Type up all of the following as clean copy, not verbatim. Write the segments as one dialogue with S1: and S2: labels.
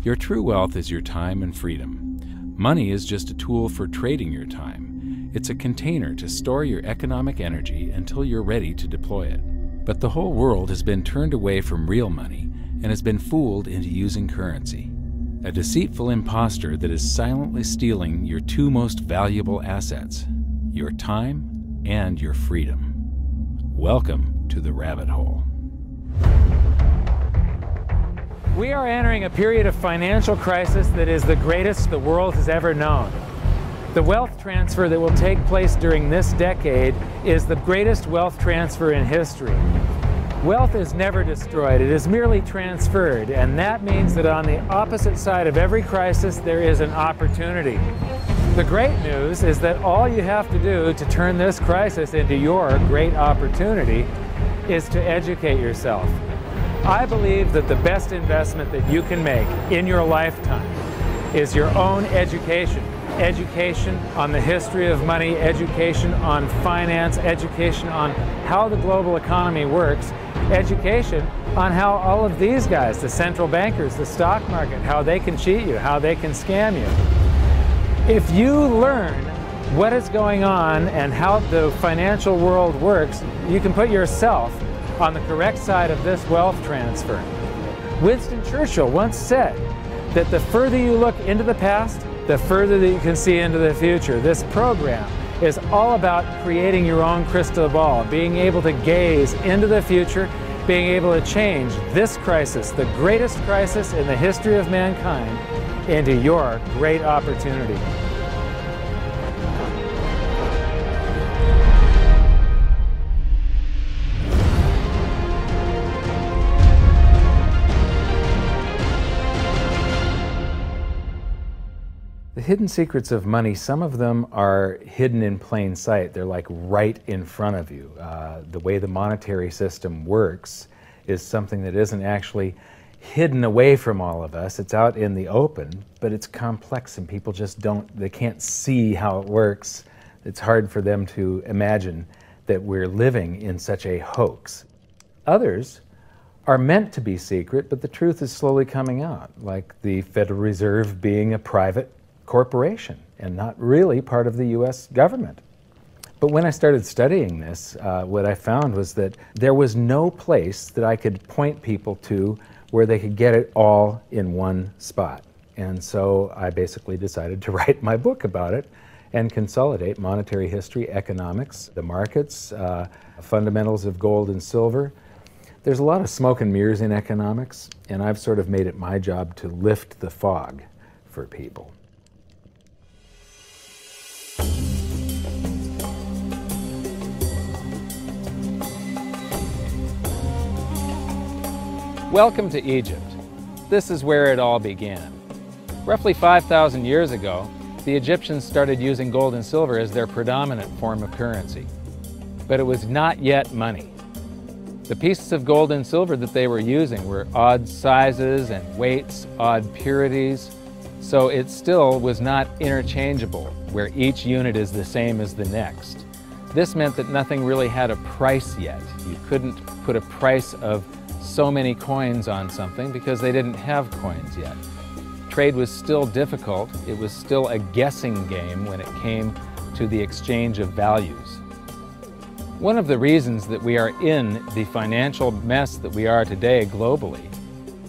S1: Your true wealth is your time and freedom. Money is just a tool for trading your time. It's a container to store your economic energy until you're ready to deploy it. But the whole world has been turned away from real money and has been fooled into using currency. A deceitful impostor that is silently stealing your two most valuable assets, your time and your freedom. Welcome to the rabbit hole.
S2: We are entering a period of financial crisis that is the greatest the world has ever known. The wealth transfer that will take place during this decade is the greatest wealth transfer in history. Wealth is never destroyed, it is merely transferred, and that means that on the opposite side of every crisis there is an opportunity. The great news is that all you have to do to turn this crisis into your great opportunity is to educate yourself. I believe that the best investment that you can make in your lifetime is your own education. Education on the history of money, education on finance, education on how the global economy works, education on how all of these guys, the central bankers, the stock market, how they can cheat you, how they can scam you. If you learn what is going on and how the financial world works, you can put yourself on the correct side of this wealth transfer. Winston Churchill once said that the further you look into the past, the further that you can see into the future. This program is all about creating your own crystal ball, being able to gaze into the future, being able to change this crisis, the greatest crisis in the history of mankind, into your great opportunity. The hidden secrets of money, some of them are hidden in plain sight. They're like right in front of you. The way the monetary system works is something that isn't actually hidden away from all of us. It's out in the open, but it's complex and people just they can't see how it works. It's hard for them to imagine that we're living in such a hoax. Others are meant to be secret, but the truth is slowly coming out, like the Federal Reserve being a private corporation and not really part of the U.S. government. But when I started studying this, what I found was that there was no place that I could point people to where they could get it all in one spot. And so I basically decided to write my book about it and consolidate monetary history, economics, the markets, fundamentals of gold and silver. There's a lot of smoke and mirrors in economics, and I've sort of made it my job to lift the fog for people. Welcome to Egypt. This is where it all began. Roughly 5,000 years ago, the Egyptians started using gold and silver as their predominant form of currency. But it was not yet money. The pieces of gold and silver that they were using were odd sizes and weights, odd purities, so it still was not interchangeable, where each unit is the same as the next. This meant that nothing really had a price yet. You couldn't put a price of so many coins on something because they didn't have coins yet. Trade was still difficult. It was still a guessing game when it came to the exchange of values. One of the reasons that we are in the financial mess that we are today globally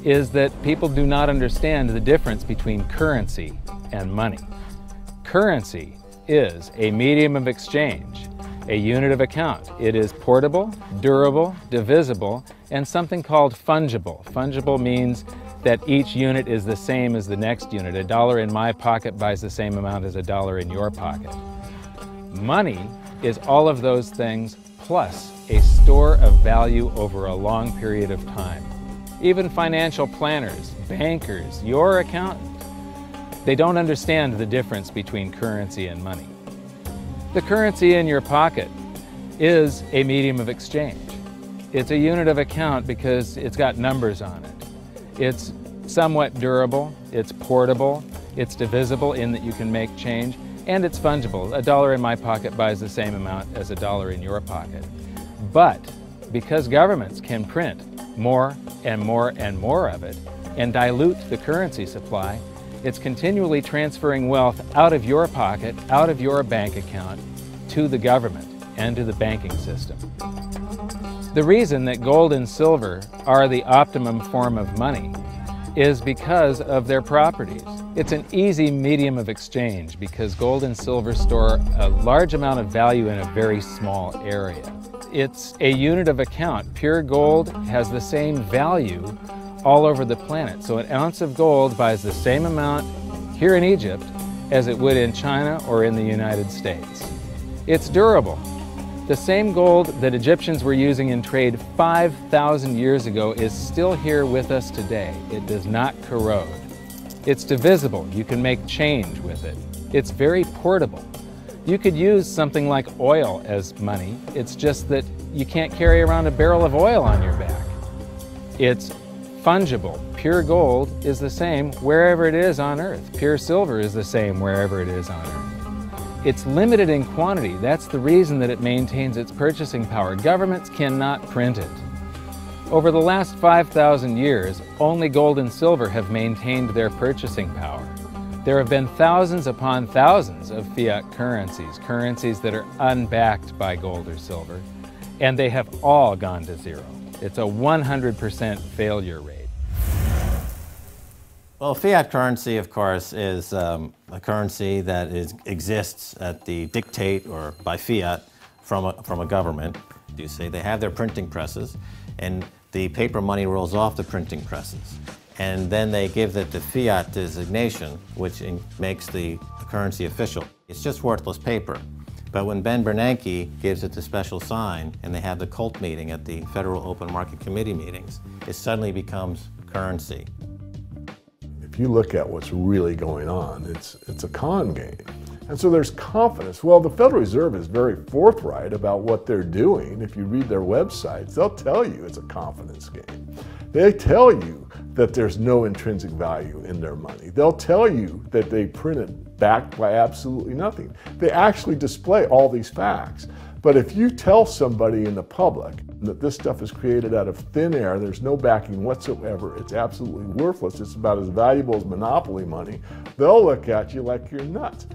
S2: is that people do not understand the difference between currency and money. Currency is a medium of exchange, a unit of account. It is portable, durable, divisible, and something called fungible. Fungible means that each unit is the same as the next unit. A dollar in my pocket buys the same amount as a dollar in your pocket. Money is all of those things plus a store of value over a long period of time. Even financial planners, bankers, your accountant, they don't understand the difference between currency and money. The currency in your pocket is a medium of exchange. It's a unit of account because it's got numbers on it. It's somewhat durable, it's portable, it's divisible in that you can make change, and it's fungible. A dollar in my pocket buys the same amount as a dollar in your pocket. But because governments can print more and more and more of it, and dilute the currency supply, it's continually transferring wealth out of your pocket, out of your bank account, to the government and to the banking system. The reason that gold and silver are the optimum form of money is because of their properties. It's an easy medium of exchange because gold and silver store a large amount of value in a very small area. It's a unit of account. Pure gold has the same value all over the planet. So an ounce of gold buys the same amount here in Egypt as it would in China or in the United States. It's durable. The same gold that Egyptians were using in trade 5,000 years ago is still here with us today. It does not corrode. It's divisible. You can make change with it. It's very portable. You could use something like oil as money. It's just that you can't carry around a barrel of oil on your back. It's fungible. Pure gold is the same wherever it is on Earth. Pure silver is the same wherever it is on Earth. It's limited in quantity. That's the reason that it maintains its purchasing power. Governments cannot print it. Over the last 5,000 years, only gold and silver have maintained their purchasing power. There have been thousands upon thousands of fiat currencies, currencies that are unbacked by gold or silver, and they have all gone to zero. It's a 100% failure rate.
S3: Well, fiat currency, of course, is a currency that exists at the dictate or by fiat from a government. You see, they have their printing presses, and the paper money rolls off the printing presses. And then they give it the fiat designation, which makes the currency official. It's just worthless paper. But when Ben Bernanke gives it the special sign, and they have the cult meeting at the Federal Open Market Committee meetings, it suddenly becomes currency.
S4: If you look at what's really going on, it's a con game. And so there's confidence. Well, the Federal Reserve is very forthright about what they're doing. If you read their websites, they'll tell you it's a confidence game. They tell you that there's no intrinsic value in their money. They'll tell you that they print it backed by absolutely nothing. They actually display all these facts. But if you tell somebody in the public that this stuff is created out of thin air, there's no backing whatsoever, it's absolutely worthless, it's about as valuable as monopoly money, they'll look at you like you're nuts.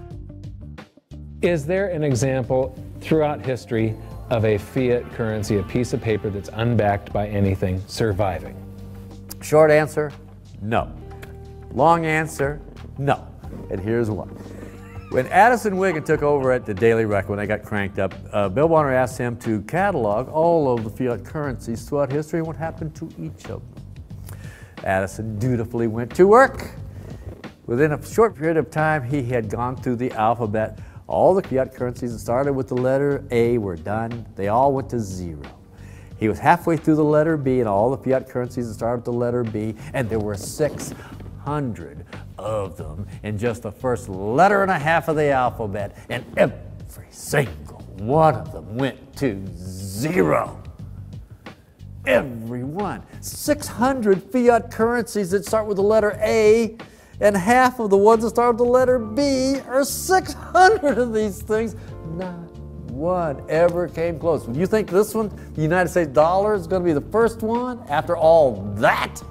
S5: Is there an example throughout history of a fiat currency, a piece of paper that's unbacked by anything, surviving?
S6: Short answer, no. Long answer, no. And here's why. When Addison Wiggin took over at the Daily Record, when they got cranked up, Bill Warner asked him to catalog all of the fiat currencies throughout history and what happened to each of them. Addison dutifully went to work. Within a short period of time, he had gone through the alphabet. All the fiat currencies that started with the letter A were done. They all went to zero. He was halfway through the letter B, and all the fiat currencies that started with the letter B, and there were 600 of them in just the first letter and a half of the alphabet, and every single one of them went to zero. Every one. 600 fiat currencies that start with the letter A, and half of the ones that start with the letter B are 600 of these things. Not one ever came close. Would you think this one, the United States dollar, is going to be the first one after all that?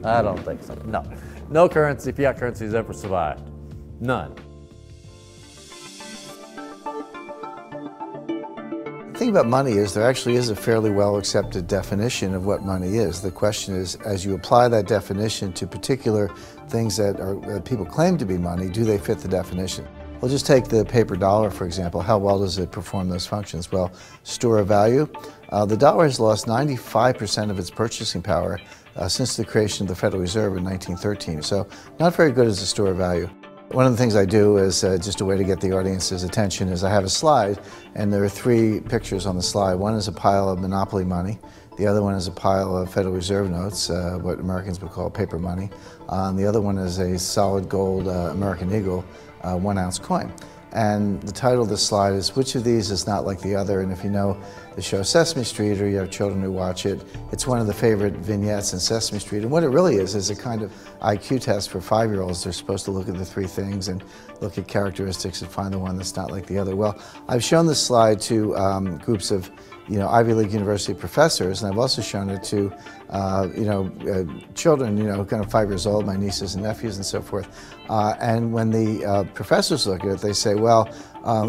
S6: I don't think so. No. No currency, fiat currency has ever survived. None.
S7: The thing about money is there actually is a fairly well accepted definition of what money is. The question is, as you apply that definition to particular things that people claim to be money, do they fit the definition? We'll just take the paper dollar, for example. How well does it perform those functions? Well, store of value. The dollar has lost 95% of its purchasing power since the creation of the Federal Reserve in 1913. So not very good as a store of value. One of the things I do is just a way to get the audience's attention is I have a slide, and there are 3 pictures on the slide. One is a pile of monopoly money. The other one is a pile of Federal Reserve notes, what Americans would call paper money. The other one is a solid gold American Eagle 1-ounce coin. And the title of the slide is, which of these is not like the other? And if you know the show Sesame Street, or you have children who watch it, it's one of the favorite vignettes in Sesame Street. And what it really is a kind of IQ test for 5-year-olds. They're supposed to look at the 3 things and look at characteristics and find the one that's not like the other. Well, I've shown this slide to groups of Ivy League University professors, and I've also shown it to, children, kind of 5 years old, my nieces and nephews and so forth. And when the professors look at it, they say, well,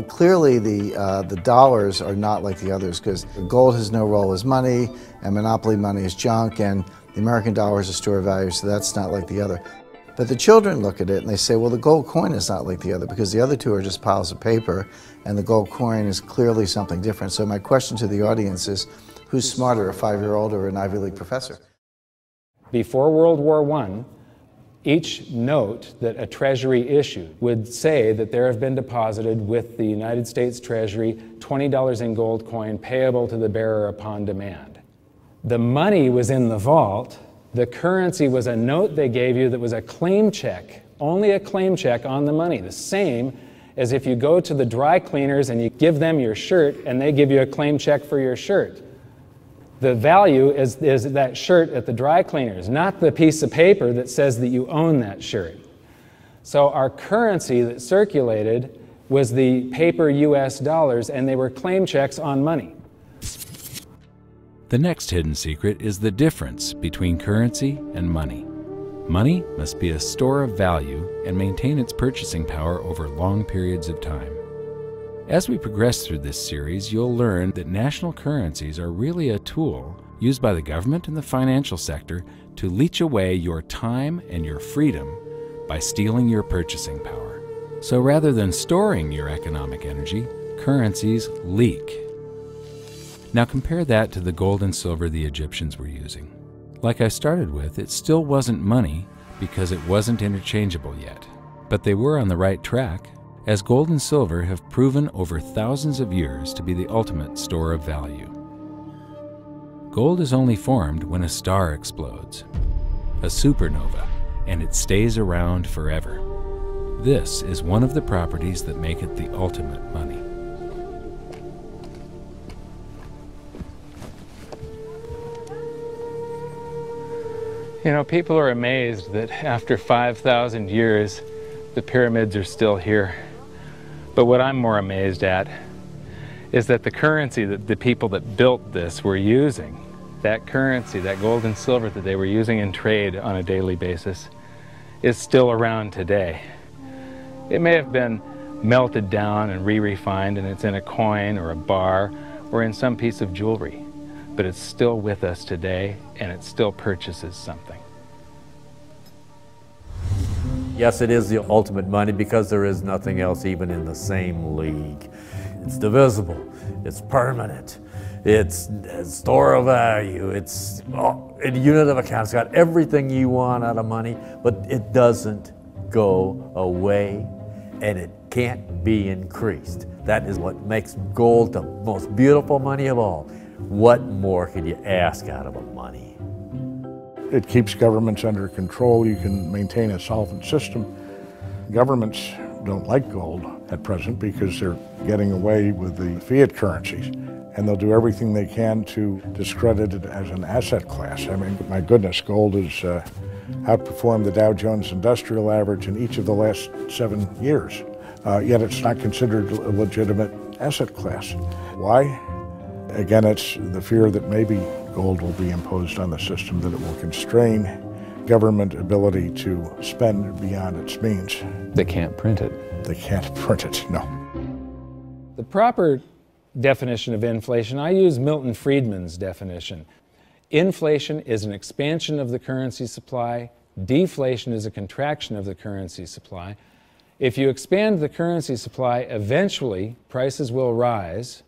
S7: clearly the dollars are not like the others because gold has no role as money, and monopoly money is junk, and the American dollar is a store of value, so that's not like the other. But the children look at it and they say, well, the gold coin is not like the other because the other two are just piles of paper and the gold coin is clearly something different. So my question to the audience is, who's smarter, a 5-year-old or an Ivy League professor?
S2: Before World War I, each note that a treasury issued would say that there have been deposited with the United States Treasury $20 in gold coin payable to the bearer upon demand. The money was in the vault. The currency was a note they gave you that was a claim check, only a claim check on the money, the same as if you go to the dry cleaners and you give them your shirt and they give you a claim check for your shirt. The value is that shirt at the dry cleaners, not the piece of paper that says that you own that shirt. So our currency that circulated was the paper US dollars, and they were claim checks on money.
S1: The next hidden secret is the difference between currency and money. Money must be a store of value and maintain its purchasing power over long periods of time. As we progress through this series, you'll learn that national currencies are really a tool used by the government and the financial sector to leech away your time and your freedom by stealing your purchasing power. So rather than storing your economic energy, currencies leak. Now compare that to the gold and silver the Egyptians were using. Like I started with, it still wasn't money because it wasn't interchangeable yet. But they were on the right track, as gold and silver have proven over thousands of years to be the ultimate store of value. Gold is only formed when a star explodes, a supernova, and it stays around forever. This is one of the properties that make it the ultimate money.
S2: People are amazed that after 5,000 years, the pyramids are still here. But what I'm more amazed at is that the currency that the people that built this were using, that currency, that gold and silver that they were using in trade on a daily basis, is still around today. It may have been melted down and re-refined and it's in a coin or a bar or in some piece of jewelry, but it's still with us today and it still purchases something.
S6: Yes, it is the ultimate money because there is nothing else even in the same league. It's divisible, it's permanent, it's a store of value, it's a unit of account. It's got everything you want out of money, but it doesn't go away and it can't be increased. That is what makes gold the most beautiful money of all. What more could you ask out of a money?
S8: It keeps governments under control. You can maintain a solvent system. Governments don't like gold at present because they're getting away with the fiat currencies, and they'll do everything they can to discredit it as an asset class. I mean, my goodness, gold has outperformed the Dow Jones Industrial Average in each of the last 7 years, yet it's not considered a legitimate asset class. Why? Again, it's the fear that maybe gold will be imposed on the system, that it will constrain government ability to spend beyond its means.
S5: They can't print it.
S8: They can't print it, no.
S2: The proper definition of inflation, I use Milton Friedman's definition. Inflation is an expansion of the currency supply. Deflation is a contraction of the currency supply. If you expand the currency supply, eventually prices will rise.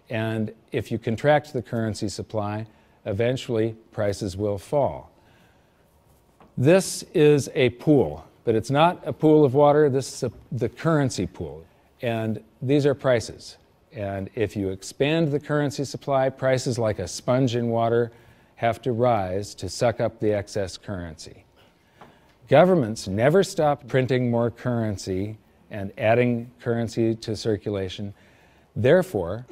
S2: And if you contract the currency supply, eventually prices will fall. This is a pool, but it's not a pool of water. This is the currency pool. And these are prices. And if you expand the currency supply, prices like a sponge in water have to rise to suck up the excess currency. Governments never stop printing more currency and adding currency to circulation. Therefore,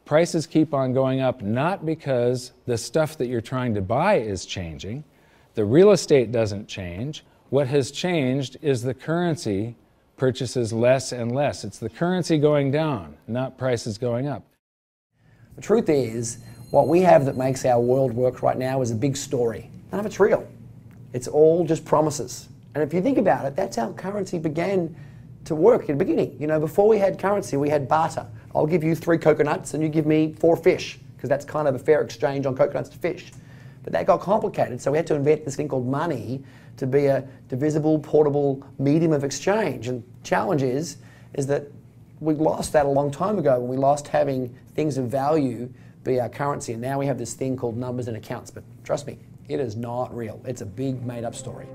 S2: prices keep on going up, not because the stuff that you're trying to buy is changing. The real estate doesn't change. What has changed is the currency purchases less and less. It's the currency going down, not prices going up.
S9: The truth is, what we have that makes our world work right now is a big story. None of it's real. It's all just promises. And if you think about it, that's how currency began to work in the beginning. You know, before we had currency, we had barter. I'll give you 3 coconuts and you give me 4 fish, because that's kind of a fair exchange on coconuts to fish. But that got complicated, so we had to invent this thing called money to be a divisible, portable medium of exchange. And the challenge is that we lost that a long time ago when we lost having things of value be our currency, and now we have this thing called numbers and accounts. But trust me, it is not real. It's a big made-up story.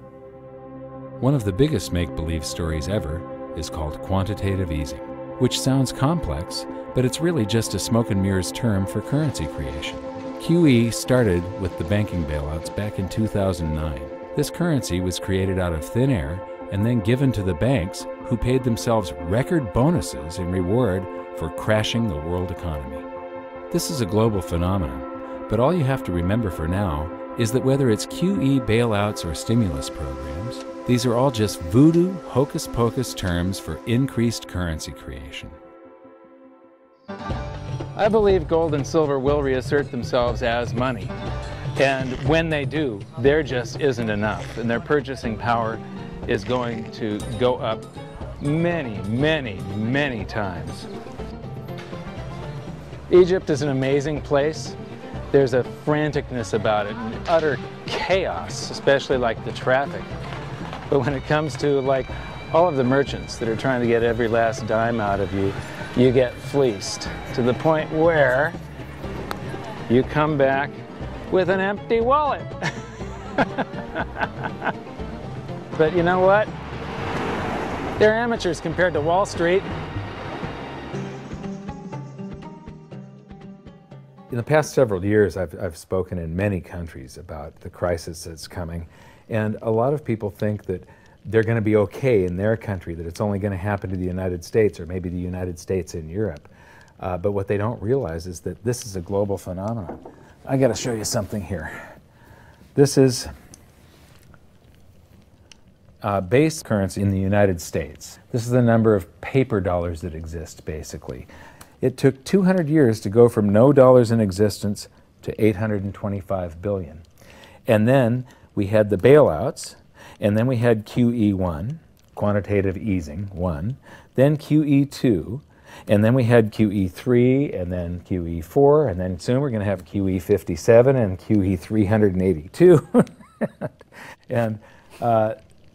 S1: One of the biggest make-believe stories ever is called quantitative easing, which sounds complex, but it's really just a smoke and mirrors term for currency creation. QE started with the banking bailouts back in 2009. This currency was created out of thin air and then given to the banks, who paid themselves record bonuses in reward for crashing the world economy. This is a global phenomenon, but all you have to remember for now is that whether it's QE bailouts or stimulus programs, these are all just voodoo, hocus-pocus terms for increased currency creation.
S2: I believe gold and silver will reassert themselves as money. And when they do, there just isn't enough. And their purchasing power is going to go up many, many, many times. Egypt is an amazing place. There's a franticness about it, and utter chaos, especially like the traffic. But when it comes to like all of the merchants that are trying to get every last dime out of you, you get fleeced to the point where you come back with an empty wallet. But you know what? They're amateurs compared to Wall Street.
S5: In the past several years, I've spoken in many countries about the crisis that's coming, and a lot of people think that they're going to be okay in their country, that it's only going to happen to the United States or maybe the United States in Europe. But what they don't realize is that this is a global phenomenon. I got to show you something here. This is base currency in the United States. This is the number of paper dollars that exist, basically. It took 200 years to go from no dollars in existence to 825 billion. And then we had the bailouts, and then we had QE1, quantitative easing 1, then QE2, and then we had QE3, and then QE4, and then soon we're going to have QE57 and QE382. And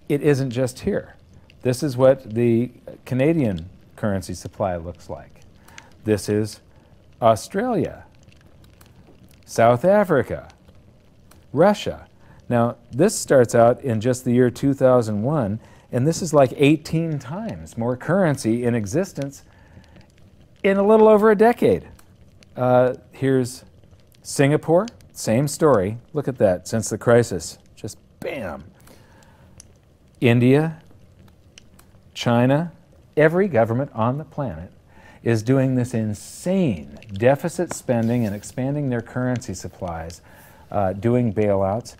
S5: it isn't just here. This is what the Canadian currency supply looks like. This is Australia, South Africa, Russia. Now, this starts out in just the year 2001, and this is like 18 times more currency in existence in a little over a decade. Here's Singapore, same story. Look at that, since the crisis, just bam. India, China, every government on the planet is doing this insane deficit spending and expanding their currency supplies, doing bailouts.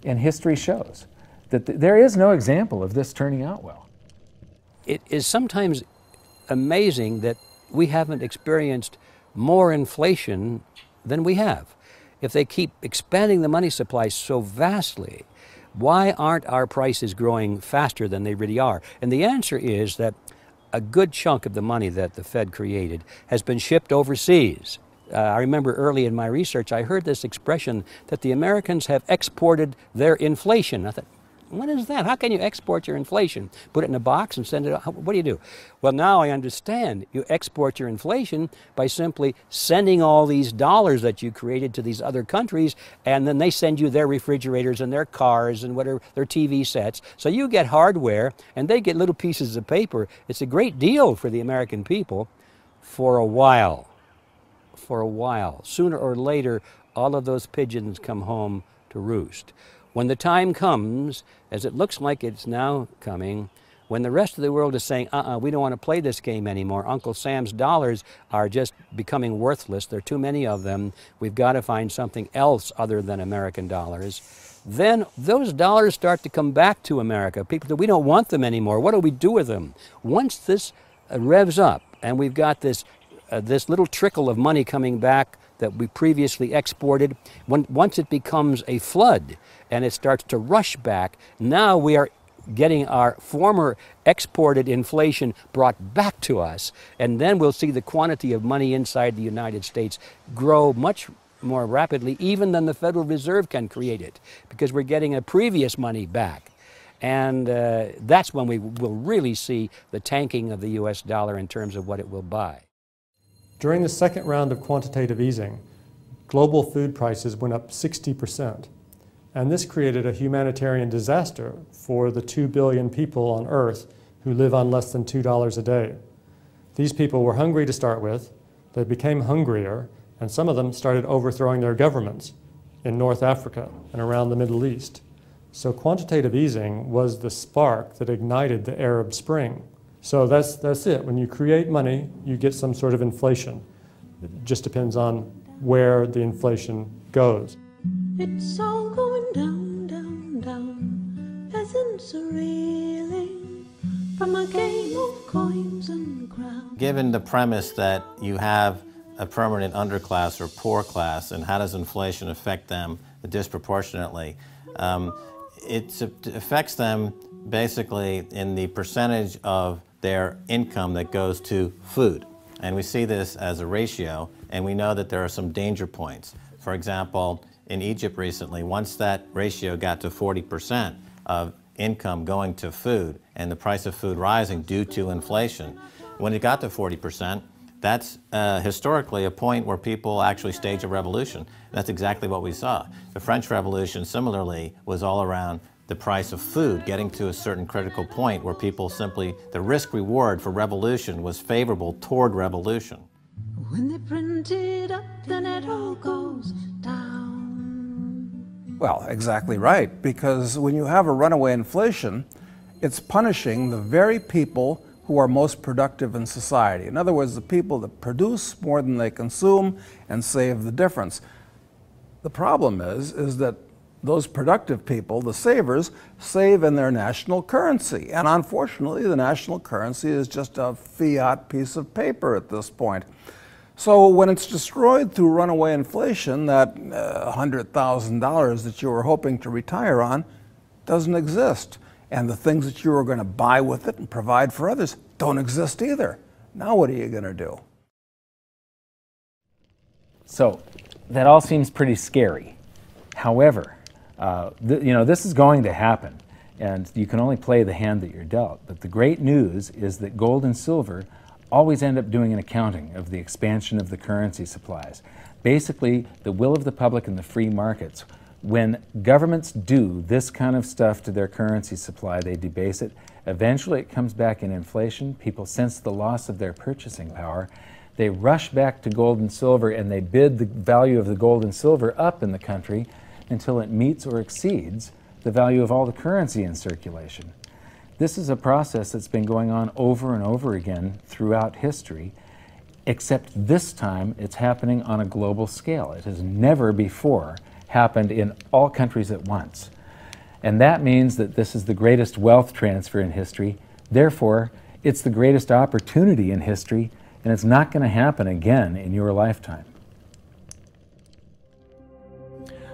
S5: And history shows that there is no example of this turning out well.
S10: It is sometimes amazing that we haven't experienced more inflation than we have. If they keep expanding the money supply so vastly, why aren't our prices growing faster than they really are? And the answer is that a good chunk of the money that the Fed created has been shipped overseas. I remember early in my research, I heard this expression that the Americans have exported their inflation. I thought, what is that? How can you export your inflation? Put it in a box and send it out? What do you do? Well, now I understand. You export your inflation by simply sending all these dollars that you created to these other countries, and then they send you their refrigerators and their cars and whatever, their TV sets. So you get hardware, and they get little pieces of paper. It's a great deal for the American people for a while. For a while. Sooner or later, all of those pigeons come home to roost. When the time comes, as it looks like it's now coming, when the rest of the world is saying, we don't want to play this game anymore, Uncle Sam's dollars are just becoming worthless, there are too many of them, we've got to find something else other than American dollars, then those dollars start to come back to America. People say, we don't want them anymore, what do we do with them? Once this revs up and we've got this little trickle of money coming back that we previously exported, once it becomes a flood and it starts to rush back, now we are getting our former exported inflation brought back to us, and then we'll see the quantity of money inside the United States grow much more rapidly even than the Federal Reserve can create it, because we're getting a previous money back. And that's when we will really see the tanking of the US dollar in terms of what it will buy.
S11: During the second round of quantitative easing, global food prices went up 60%. And this created a humanitarian disaster for the 2 billion people on Earth who live on less than $2 a day. These people were hungry to start with, they became hungrier, and some of them started overthrowing their governments in North Africa and around the Middle East. So quantitative easing was the spark that ignited the Arab Spring. So that's it. When you create money, you get some sort of inflation. It just depends on where the inflation goes.
S12: It's all going down, down, down. Peasants are reeling from a game of coins and crowns.
S3: Given the premise that you have a permanent underclass or poor class, and how does inflation affect them disproportionately? It affects them basically in the percentage of their income that goes to food. And we see this as a ratio, and we know that there are some danger points. For example, in Egypt recently, once that ratio got to 40% of income going to food and the price of food rising due to inflation, when it got to 40%, that's historically a point where people actually stage a revolution. That's exactly what we saw. The French Revolution, similarly, was all around the price of food getting to a certain critical point where people simply, the risk-reward for revolution was favorable toward revolution.
S12: When they print it up, then it all goes down.
S13: Well, exactly right, because when you have a runaway inflation, it's punishing the very people who are most productive in society. In other words, the people that produce more than they consume and save the difference. The problem is that those productive people, the savers, save in their national currency. And unfortunately, the national currency is just a fiat piece of paper at this point. So when it's destroyed through runaway inflation, that $100,000 that you were hoping to retire on doesn't exist. And the things that you were going to buy with it and provide for others don't exist either. Now what are you going to do?
S5: So that all seems pretty scary. However, this is going to happen, and you can only play the hand that you're dealt. But the great news is that gold and silver always end up doing an accounting of the expansion of the currency supplies. Basically, the will of the public and the free markets. When governments do this kind of stuff to their currency supply, they debase it. Eventually it comes back in inflation. People sense the loss of their purchasing power. They rush back to gold and silver, and they bid the value of the gold and silver up in the country until it meets or exceeds the value of all the currency in circulation. This is a process that's been going on over and over again throughout history, except this time it's happening on a global scale. It has never before happened in all countries at once. And that means that this is the greatest wealth transfer in history. Therefore, it's the greatest opportunity in history, and it's not going to happen again in your lifetime.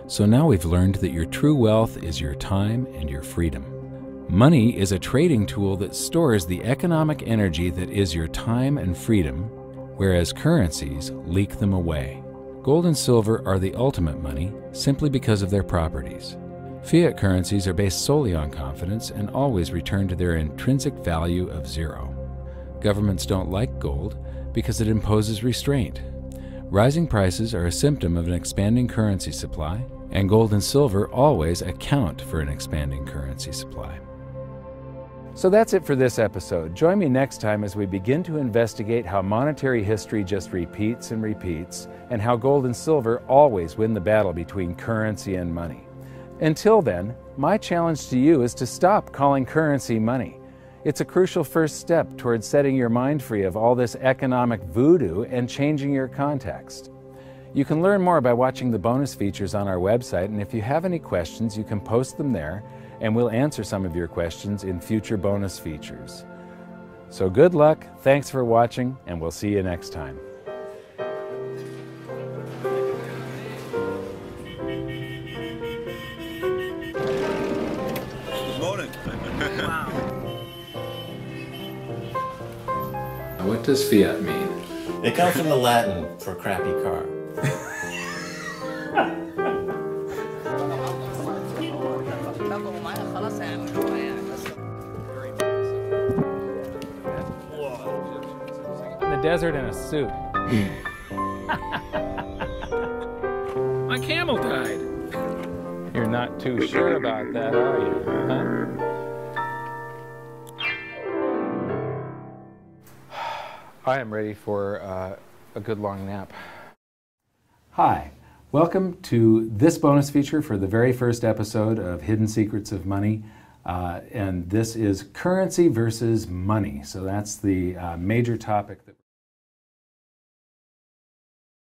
S1: So now we've learned that your true wealth is your time and your freedom. Money is a trading tool that stores the economic energy that is your time and freedom, whereas currencies leak them away. Gold and silver are the ultimate money simply because of their properties. Fiat currencies are based solely on confidence and always return to their intrinsic value of zero. Governments don't like gold because it imposes restraint. Rising prices are a symptom of an expanding currency supply, and gold and silver always account for an expanding currency supply.
S5: So that's it for this episode. Join me next time as we begin to investigate how monetary history just repeats and repeats, and how gold and silver always win the battle between currency and money. Until then, my challenge to you is to stop calling currency money. It's a crucial first step towards setting your mind free of all this economic voodoo and changing your context. You can learn more by watching the bonus features on our website, and if you have any questions, you can post them there, and we'll answer some of your questions in future bonus features. So good luck, thanks for watching, and we'll see you next time.
S1: What does fiat mean?
S3: It comes from the Latin for crappy car.
S2: In the desert in a suit.
S1: My camel died.
S2: You're not too sure about that, are you? Huh? I am ready for a good long nap. Hi, welcome to this bonus feature for the very first episode of Hidden Secrets of Money. And this is currency versus money. So that's the major topic that